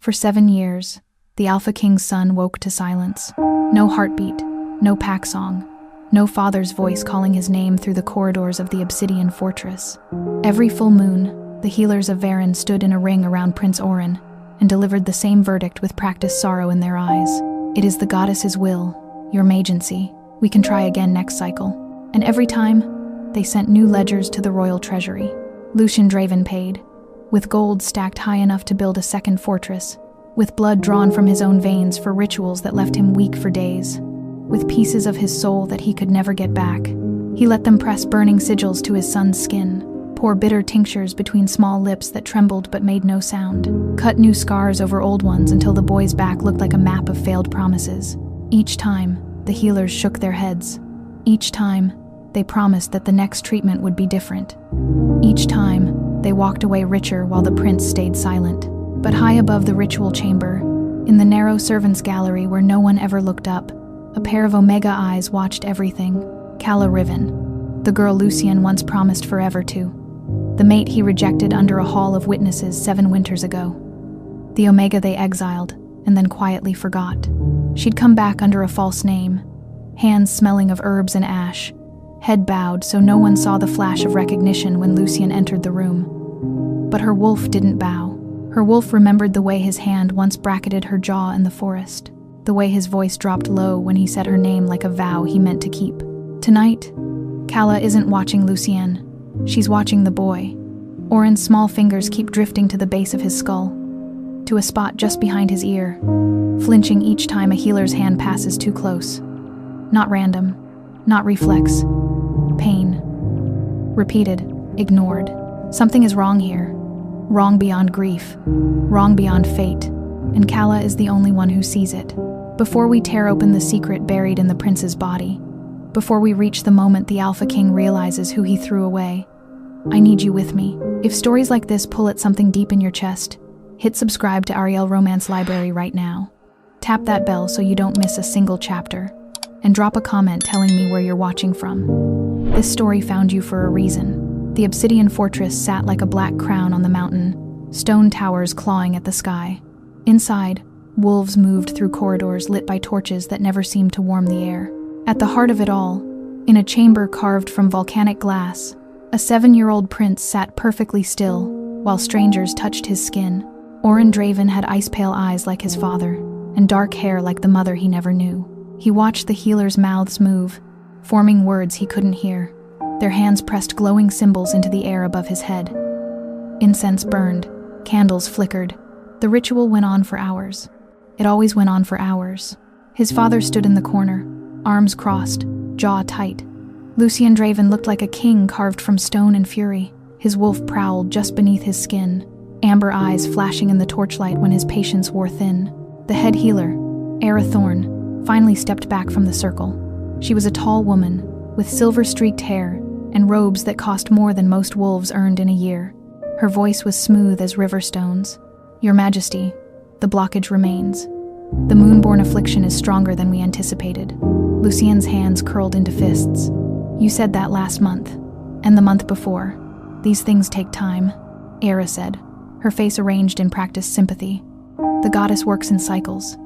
For 7 years, the Alpha King's son woke to silence. No heartbeat, no pack song, no father's voice calling his name through the corridors of the obsidian fortress. Every full moon, the healers of Varen stood in a ring around Prince Orin and delivered the same verdict with practiced sorrow in their eyes. It is the goddess's will, your magency. We can try again next cycle. And every time, they sent new ledgers to the royal treasury. Lucian Draven paid, with gold stacked high enough to build a second fortress, with blood drawn from his own veins for rituals that left him weak for days, with pieces of his soul that he could never get back. He let them press burning sigils to his son's skin, pour bitter tinctures between small lips that trembled but made no sound, cut new scars over old ones until the boy's back looked like a map of failed promises. Each time, the healers shook their heads. Each time, they promised that the next treatment would be different. Each time, they walked away richer while the prince stayed silent. But high above the ritual chamber, in the narrow servants' gallery where no one ever looked up, a pair of omega eyes watched everything. Calla Riven, the girl Lucian once promised forever to, the mate he rejected under a hall of witnesses 7 winters ago. The omega they exiled, and then quietly forgot. She'd come back under a false name, hands smelling of herbs and ash, head bowed so no one saw the flash of recognition when Lucian entered the room. But her wolf didn't bow. Her wolf remembered the way his hand once bracketed her jaw in the forest, the way his voice dropped low when he said her name like a vow he meant to keep. Tonight, Calla isn't watching Lucian. She's watching the boy. Orin's small fingers keep drifting to the base of his skull, to a spot just behind his ear, flinching each time a healer's hand passes too close. Not random, not reflex. Pain. Repeated, ignored. Something is wrong here. Wrong beyond grief. Wrong beyond fate. And Calla is the only one who sees it. Before we tear open the secret buried in the prince's body, before we reach the moment the Alpha King realizes who he threw away, I need you with me. If stories like this pull at something deep in your chest, hit subscribe to Ariel Romance Library right now. Tap that bell so you don't miss a single chapter, and drop a comment telling me where you're watching from. This story found you for a reason. The obsidian fortress sat like a black crown on the mountain, stone towers clawing at the sky. Inside, wolves moved through corridors lit by torches that never seemed to warm the air. At the heart of it all, in a chamber carved from volcanic glass, a 7-year-old prince sat perfectly still, while strangers touched his skin. Orin Draven had ice-pale eyes like his father, and dark hair like the mother he never knew. He watched the healers' mouths move, forming words he couldn't hear. Their hands pressed glowing symbols into the air above his head. Incense burned, candles flickered. The ritual went on for hours. It always went on for hours. His father stood in the corner, arms crossed, jaw tight. Lucian Draven looked like a king carved from stone and fury. His wolf prowled just beneath his skin, amber eyes flashing in the torchlight when his patience wore thin. The head healer, Era Thorn, finally stepped back from the circle. She was a tall woman, with silver-streaked hair and robes that cost more than most wolves earned in a year. Her voice was smooth as river stones. Your Majesty, the blockage remains. The moonborn affliction is stronger than we anticipated. Lucian's hands curled into fists. You said that last month, and the month before. These things take time, Era said, her face arranged in practiced sympathy. The goddess works in cycles.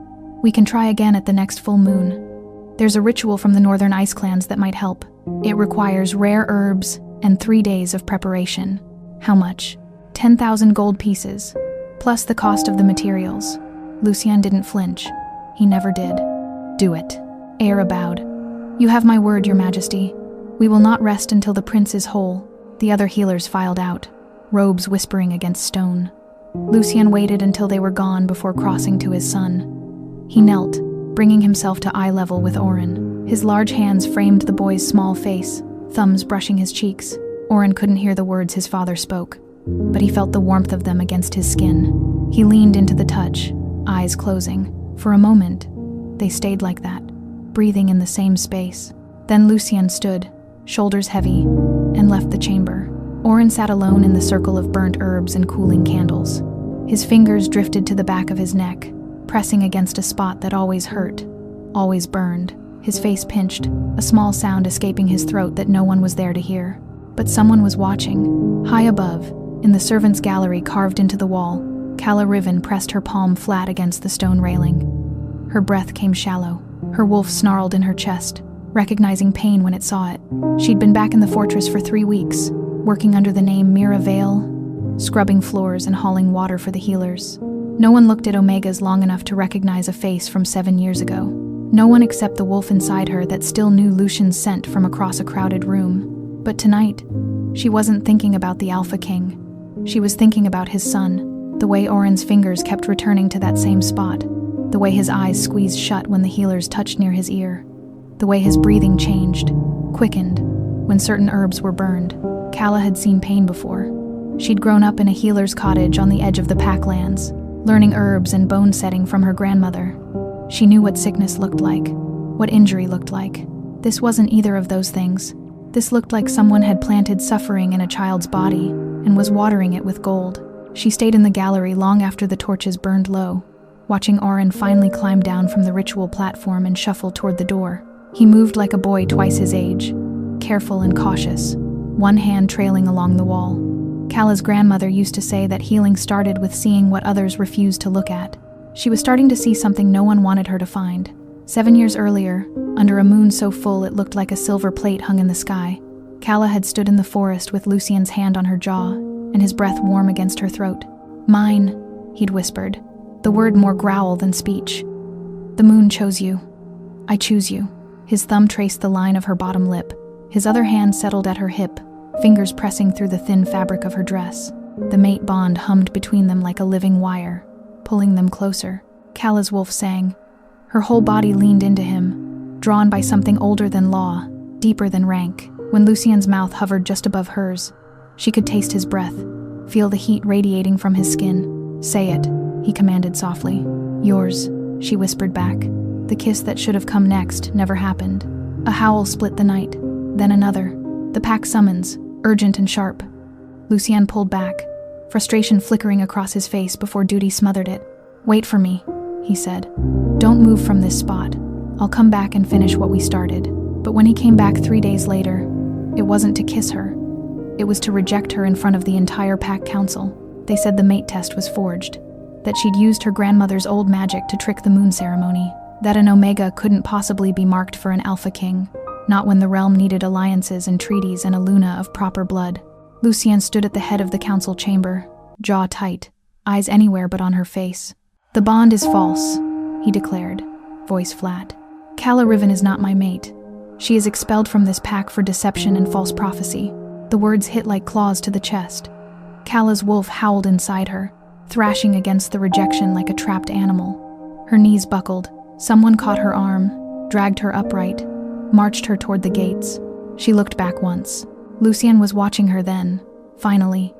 We can try again at the next full moon. There's a ritual from the northern ice clans that might help. It requires rare herbs and 3 days of preparation. How much? 10,000 gold pieces, plus the cost of the materials. Lucian didn't flinch. He never did. Do it. Era bowed. You have my word, Your Majesty. We will not rest until the prince is whole. The other healers filed out, robes whispering against stone. Lucian waited until they were gone before crossing to his son. He knelt, bringing himself to eye level with Orin. His large hands framed the boy's small face, thumbs brushing his cheeks. Orin couldn't hear the words his father spoke, but he felt the warmth of them against his skin. He leaned into the touch, eyes closing. For a moment, they stayed like that, breathing in the same space. Then Lucian stood, shoulders heavy, and left the chamber. Orin sat alone in the circle of burnt herbs and cooling candles. His fingers drifted to the back of his neck, pressing against a spot that always hurt, always burned. His face pinched, a small sound escaping his throat that no one was there to hear. But someone was watching. High above, in the servants' gallery carved into the wall, Calla Riven pressed her palm flat against the stone railing. Her breath came shallow. Her wolf snarled in her chest, recognizing pain when it saw it. She'd been back in the fortress for 3 weeks, working under the name Mira Vale, scrubbing floors and hauling water for the healers. No one looked at Omegas long enough to recognize a face from 7 years ago. No one except the wolf inside her that still knew Lucian's scent from across a crowded room. But tonight, she wasn't thinking about the Alpha King. She was thinking about his son, the way Oren's fingers kept returning to that same spot, the way his eyes squeezed shut when the healers touched near his ear, the way his breathing changed, quickened, when certain herbs were burned. Calla had seen pain before. She'd grown up in a healer's cottage on the edge of the Packlands, learning herbs and bone setting from her grandmother. She knew what sickness looked like, what injury looked like. This wasn't either of those things. This looked like someone had planted suffering in a child's body and was watering it with gold. She stayed in the gallery long after the torches burned low, watching Oren finally climb down from the ritual platform and shuffle toward the door. He moved like a boy twice his age, careful and cautious, one hand trailing along the wall. Calla's grandmother used to say that healing started with seeing what others refused to look at. She was starting to see something no one wanted her to find. 7 years earlier, under a moon so full it looked like a silver plate hung in the sky, Calla had stood in the forest with Lucian's hand on her jaw and his breath warm against her throat. "Mine," he'd whispered, the word more growl than speech. "The moon chose you. I choose you." His thumb traced the line of her bottom lip. His other hand settled at her hip, fingers pressing through the thin fabric of her dress. The mate bond hummed between them like a living wire, pulling them closer. Calla's wolf sang. Her whole body leaned into him, drawn by something older than law, deeper than rank. When Lucian's mouth hovered just above hers, she could taste his breath, feel the heat radiating from his skin. "Say it," he commanded softly. "Yours," she whispered back. The kiss that should have come next never happened. A howl split the night, then another. The pack summons, urgent and sharp. Lucian pulled back, frustration flickering across his face before duty smothered it. "Wait for me," he said. "Don't move from this spot. I'll come back and finish what we started." But when he came back 3 days later, it wasn't to kiss her. It was to reject her in front of the entire pack council. They said the mate test was forged, that she'd used her grandmother's old magic to trick the moon ceremony, that an Omega couldn't possibly be marked for an Alpha King, not when the realm needed alliances and treaties and a Luna of proper blood. Lucian stood at the head of the council chamber, jaw tight, eyes anywhere but on her face. "The bond is false," he declared, voice flat. "Calla Riven is not my mate. She is expelled from this pack for deception and false prophecy." The words hit like claws to the chest. Calla's wolf howled inside her, thrashing against the rejection like a trapped animal. Her knees buckled. Someone caught her arm, dragged her upright, marched her toward the gates. She looked back once. Lucian was watching her then, finally,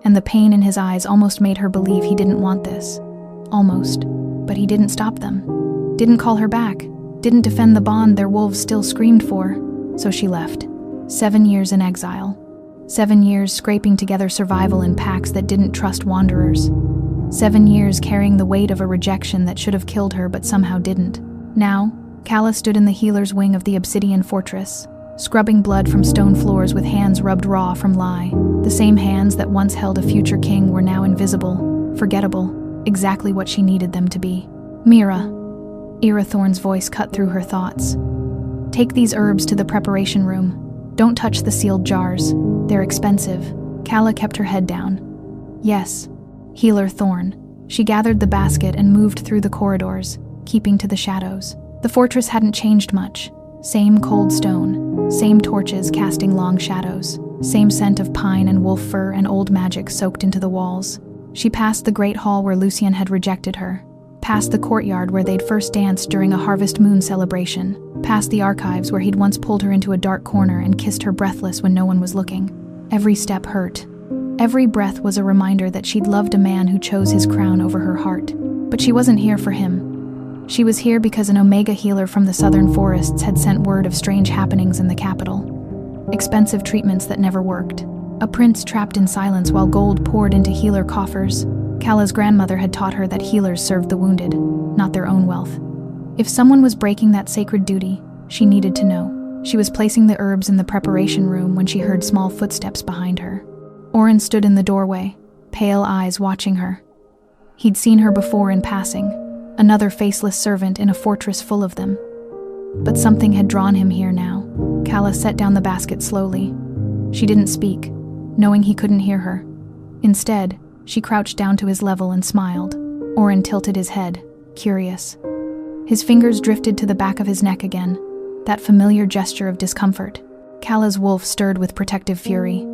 and the pain in his eyes almost made her believe he didn't want this. Almost. But he didn't stop them. Didn't call her back. Didn't defend the bond their wolves still screamed for. So she left. 7 years in exile. 7 years scraping together survival in packs that didn't trust wanderers. 7 years carrying the weight of a rejection that should have killed her but somehow didn't. Now, Calla stood in the healer's wing of the obsidian fortress, scrubbing blood from stone floors with hands rubbed raw from lye. The same hands that once held a future king were now invisible, forgettable, exactly what she needed them to be. "Mira," Thorn's voice cut through her thoughts. "Take these herbs to the preparation room. Don't touch the sealed jars. They're expensive." Calla kept her head down. "Yes, Healer Thorn." She gathered the basket and moved through the corridors, keeping to the shadows. The fortress hadn't changed much. Same cold stone, same torches casting long shadows, same scent of pine and wolf fur and old magic soaked into the walls. She passed the great hall where Lucian had rejected her, past the courtyard where they'd first danced during a harvest moon celebration, past the archives where he'd once pulled her into a dark corner and kissed her breathless when no one was looking. Every step hurt. Every breath was a reminder that she'd loved a man who chose his crown over her heart. But she wasn't here for him. She was here because an Omega healer from the southern forests had sent word of strange happenings in the capital. Expensive treatments that never worked. A prince trapped in silence while gold poured into healer coffers. Calla's grandmother had taught her that healers served the wounded, not their own wealth. If someone was breaking that sacred duty, she needed to know. She was placing the herbs in the preparation room when she heard small footsteps behind her. Oren stood in the doorway, pale eyes watching her. He'd seen her before in passing, another faceless servant in a fortress full of them. But something had drawn him here now. Calla set down the basket slowly. She didn't speak, knowing he couldn't hear her. Instead, she crouched down to his level and smiled. Oren tilted his head, curious. His fingers drifted to the back of his neck again, that familiar gesture of discomfort. Calla's wolf stirred with protective fury.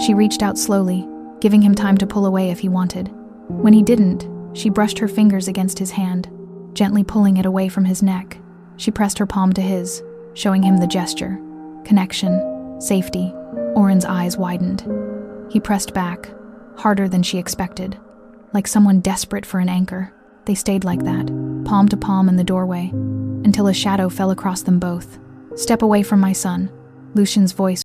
She reached out slowly, giving him time to pull away if he wanted. When he didn't, she brushed her fingers against his hand, gently pulling it away from his neck. She pressed her palm to his, showing him the gesture. Connection, safety. Oren's eyes widened. He pressed back, harder than she expected. Like someone desperate for an anchor. They stayed like that, palm to palm in the doorway, until a shadow fell across them both. "Step away from my son," Lucian's voice